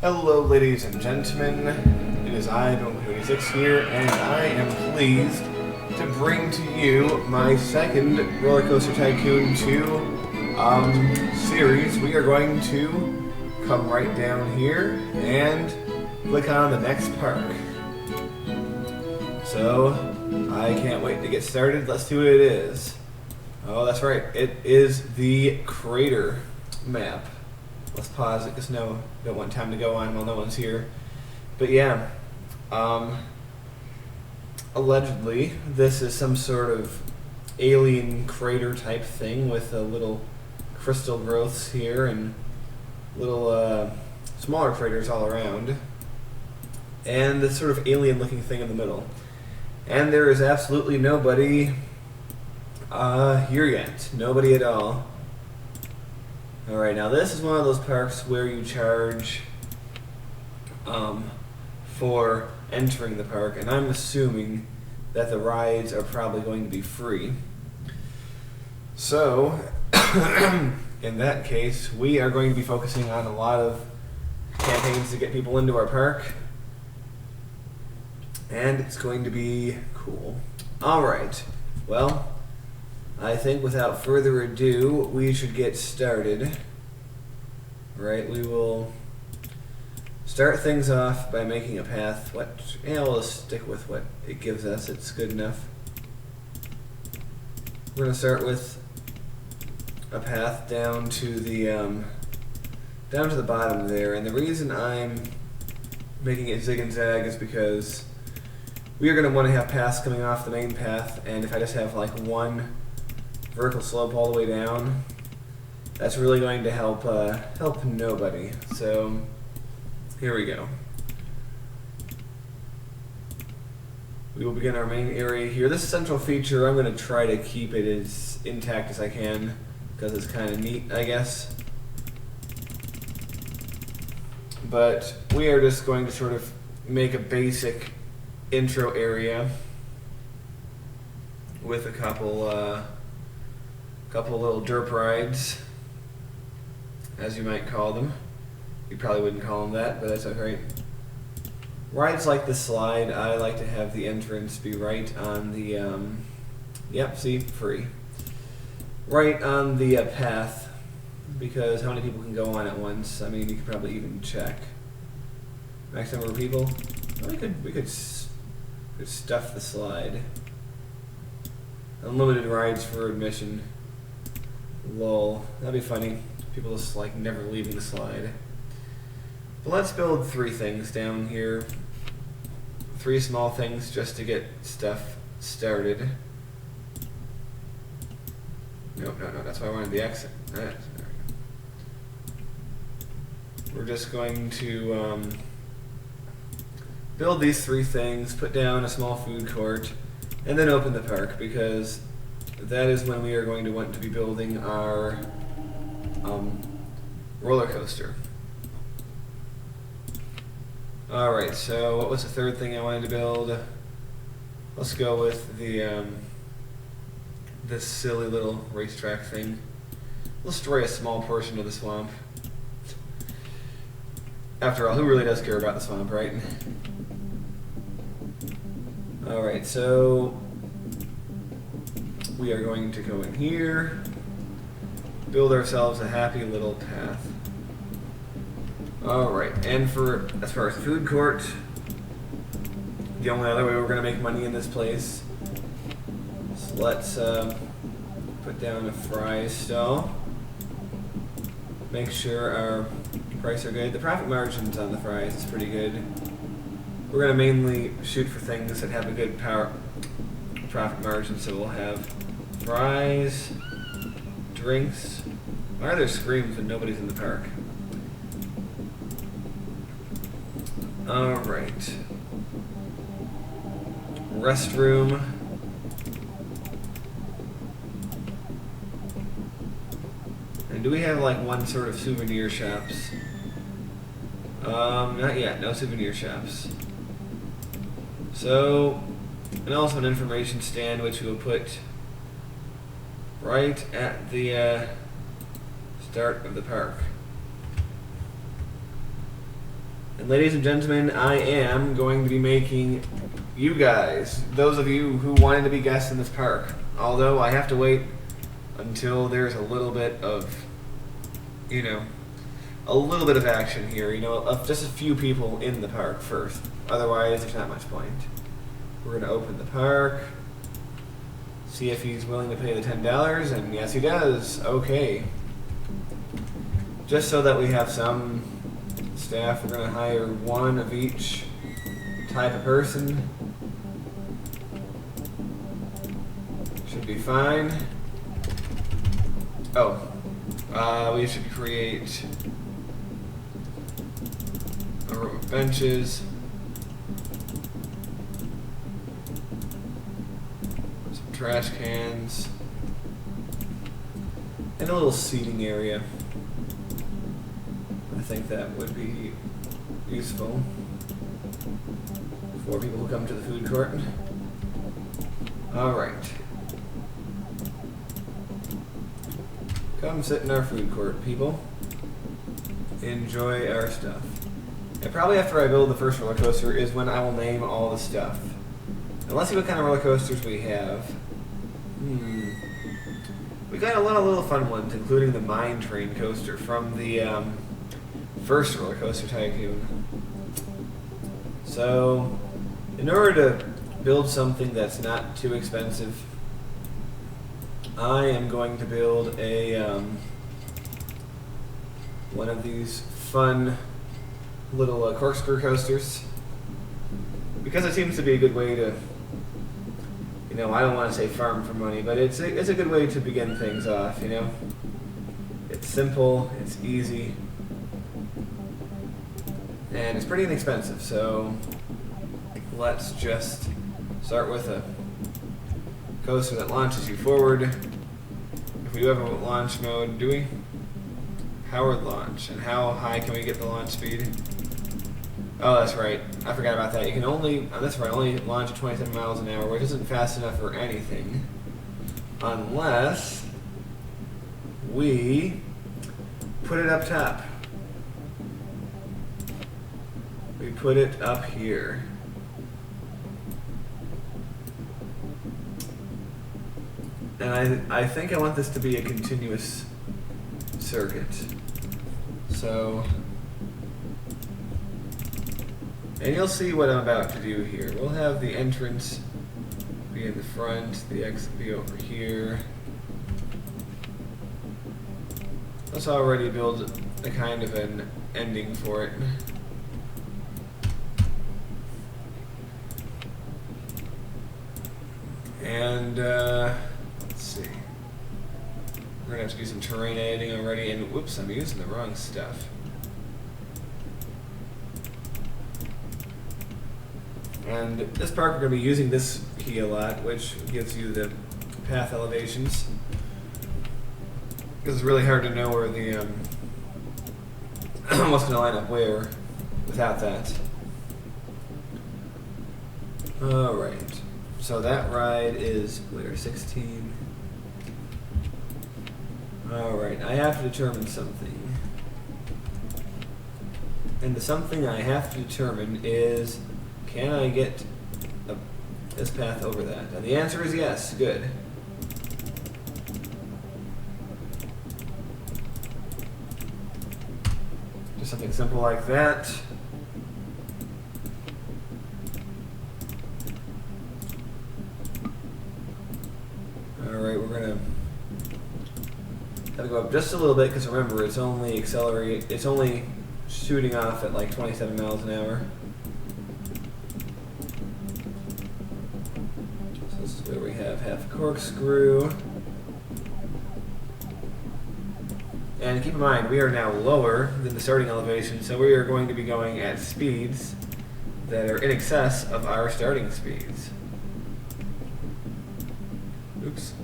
Hello, ladies and gentlemen. It is I, Bill26 here, and I am pleased to bring to you my second Roller Coaster Tycoon 2 series. We are going to come right down here and click on the next park. So, I can't wait to get started. Let's see what it is. Oh, that's right. It is the crater map. Let's pause it because don't want time to go on while no one's here. But yeah, allegedly this is some sort of alien crater type thing with a little crystal growths here and little smaller craters all around, and this sort of alien looking thing in the middle. And there is absolutely nobody here yet. Nobody at all. Alright, now this is one of those parks where you charge for entering the park, and I'm assuming that the rides are probably going to be free. So, in that case, we are going to be focusing on a lot of campaigns to get people into our park, and it's going to be cool. Alright, well, I think without further ado, we should get started. Right, we will start things off by making a path. We'll just stick with what it gives us. It's good enough. We're going to start with a path down to the bottom there, and the reason I'm making it zig and zag is because we are going to want to have paths coming off the main path, and if I just have like one vertical slope all the way down, that's really going to help nobody. So here we go. We will begin our main area here. This central feature, I'm going to try to keep it as intact as I can because it's kind of neat, I guess. But we are just going to sort of make a basic intro area with a couple little derp rides, as you might call them. You probably wouldn't call them that, but that's okay. Rides like the slide, I like to have the entrance be right on the, yep, see, free. Right on the path, because how many people can go on at once? I mean, you could probably even check. Max number of people? Well, we could stuff the slide. Unlimited rides for admission. Lol, that'd be funny. People just like never leaving the slide. But let's build 3 things down here. 3 small things just to get stuff started. No, that's why I wanted the exit. Right. We're just going to build these 3 things, put down a small food court, and then open the park, because that is when we are going to want to be building our roller coaster. Alright, so what was the 3rd thing I wanted to build? Let's go with the this silly little racetrack thing. We'll destroy a small portion of the swamp. After all, who really does care about the swamp, right? Alright, so we are going to go in here, build ourselves a happy little path. Alright, and as far as food court, the only other way we're going to make money in this place, so let's put down a fries stall. Make sure our prices are good. The profit margins on the fries is pretty good. We're going to mainly shoot for things that have a good profit margin, so we'll have fries, drinks. Why are there screams when nobody's in the park? Alright. Restroom. And do we have like one sort of souvenir shops? Not yet, no souvenir shops. So, and also an information stand which we'll put right at the start of the park. And ladies and gentlemen, I am going to be making you guys, those of you who wanted to be guests in this park, although I have to wait until there's a little bit of, you know, a little bit of action here, you know, of just a few people in the park first. Otherwise, there's not much point. We're going to open the park, see if he's willing to pay the $10, and yes, he does. Okay. Just so that we have some staff, we're going to hire one of each type of person. Should be fine. Oh, we should create a row of benches. Some trash cans. And a little seating area. I think that would be useful for people who come to the food court. Alright. Come sit in our food court, people. Enjoy our stuff. And probably after I build the first roller coaster is when I will name all the stuff. And let's see what kind of roller coasters we have. We got a lot of little fun ones, including the Mine Train coaster from the first Roller Coaster Tycoon. So, in order to build something that's not too expensive, I am going to build a one of these fun little corkscrew coasters, because it seems to be a good way to, you know, I don't want to say farm for money, but it's a good way to begin things off, you know. It's simple, it's easy, and it's pretty inexpensive, so let's just start with a coaster that launches you forward. If we do have a launch mode, do we? Powered launch. And how high can we get the launch speed? Oh, that's right. I forgot about that. You can only, on this part, only launch at 27 miles an hour, which isn't fast enough for anything. Unless we put it up top. We put it up here. And I think I want this to be a continuous circuit. So, and you'll see what I'm about to do here. We'll have the entrance be in the front, the exit be over here. Let's already build a kind of an ending for it. And, let's see. We're gonna have to do some terrain editing already, and whoops, I'm using the wrong stuff. And this part, we're gonna be using this key a lot, which gives you the path elevations. Because it's really hard to know where the, what's gonna line up where without that. Alright. So that ride is where, 16? Alright, I have to determine something. And the something I have to determine is, can I get this path over that? And the answer is yes. Good. Just something simple like that. Alright, we're gonna have to go up just a little bit, because remember, it's only it's only shooting off at like 27 miles an hour. So this is where we have half corkscrew. And keep in mind, we are now lower than the starting elevation, so we are going to be going at speeds that are in excess of our starting speeds. Oops.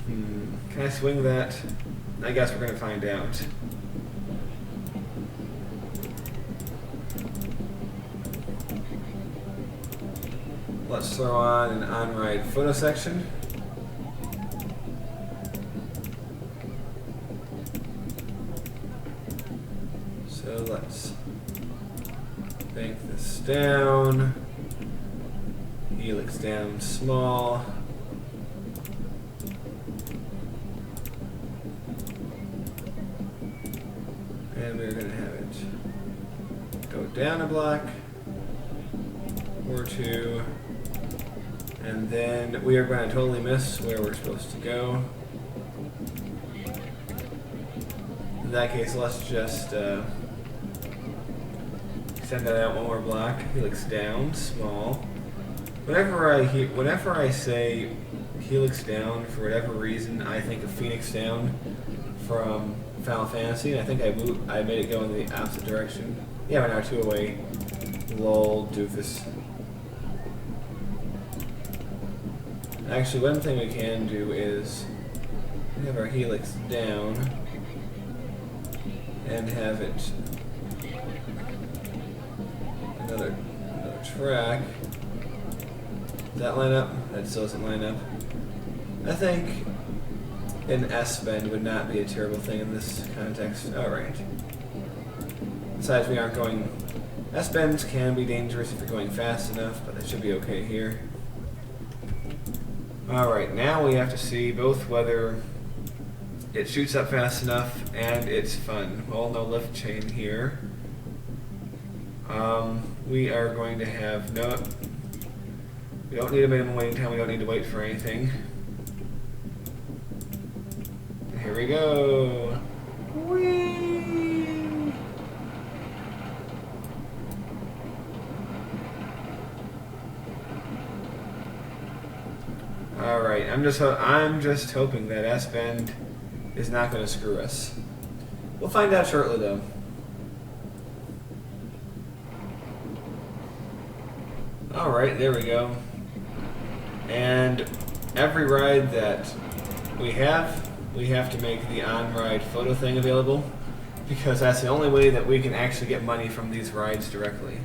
Can I swing that? I guess we're going to find out. Let's throw on an on-ride photo section. So let's bank this down. Helix down small. And we're going to have it go down a block or two. And then we are going to totally miss where we're supposed to go. In that case, let's just extend that out one more block. Helix down, small. Whenever I say helix down, for whatever reason, I think of Phoenix down from Final Fantasy. And I think I made it go in the opposite direction. Yeah, we're now 2 away. Lol, doofus. Actually, one thing we can do is have our helix down and have it another track. Does that line up? That still doesn't line up. I think an S-bend would not be a terrible thing in this context. Alright. Besides, we aren't going... S-bends can be dangerous if you're going fast enough, but that should be okay here. Alright, now we have to see both whether it shoots up fast enough and it's fun. Well, no lift chain here. We are going to have no... We don't need a minimum waiting time, we don't need to wait for anything. Here we go! Whee! Alright, I'm just hoping that S-bend is not going to screw us. We'll find out shortly though. Alright, there we go. And every ride that we have to make the on-ride photo thing available, because that's the only way that we can actually get money from these rides directly.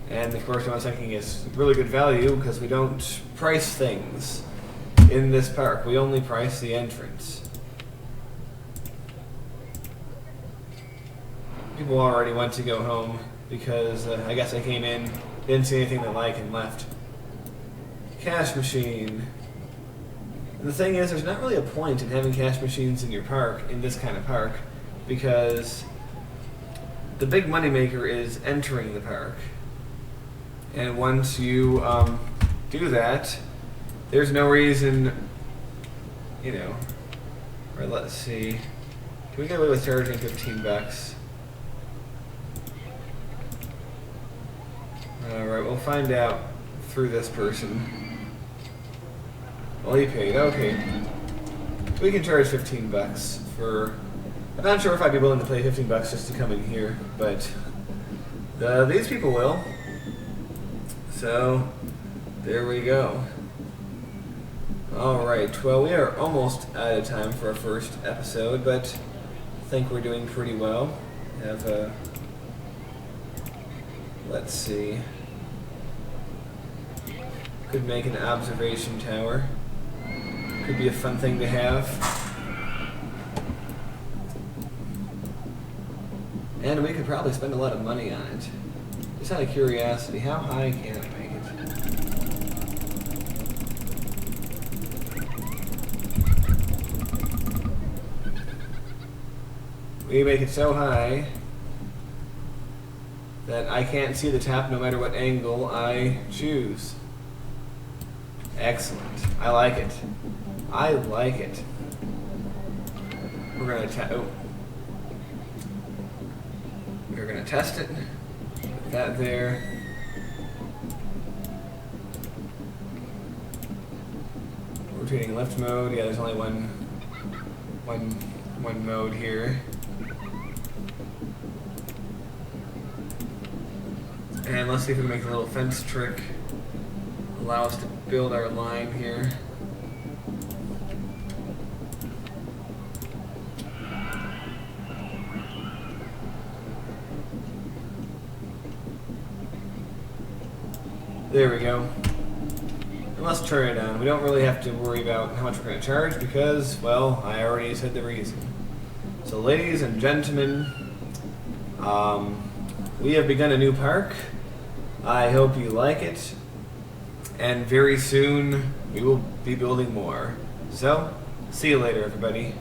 And of course, what I'm thinking is really good value because we don't price things in this park. We only price the entrance. People already went to go home because I guess I came in, didn't see anything they like, and left. Cash machine. And the thing is, there's not really a point in having cash machines in your park, in this kind of park, because the big moneymaker is entering the park. And once you do that, there's no reason, you know. Or let's see, can we get away with charging $15? Alright, we'll find out through this person. Well, he paid, okay. We can charge $15 for... I'm not sure if I'd be willing to pay $15 just to come in here, but these people will. So, there we go. Alright, well, we are almost out of time for our first episode, but I think we're doing pretty well. Have a... Let's see. Could make an observation tower. Could be a fun thing to have. And we could probably spend a lot of money on it. Just out of curiosity, how high can I make it? We make it so high that I can't see the top no matter what angle I choose. Excellent. I like it. I like it. We're gonna test it. Put that there. Rotating left mode. Yeah, there's only one mode here. And let's see if we can make a little fence trick. Allow us to build our line here. There we go. And let's turn it on. We don't really have to worry about how much we're going to charge because, well, I already said the reason. So ladies and gentlemen, we have begun a new park. I hope you like it. And very soon we will be building more. So, see you later everybody.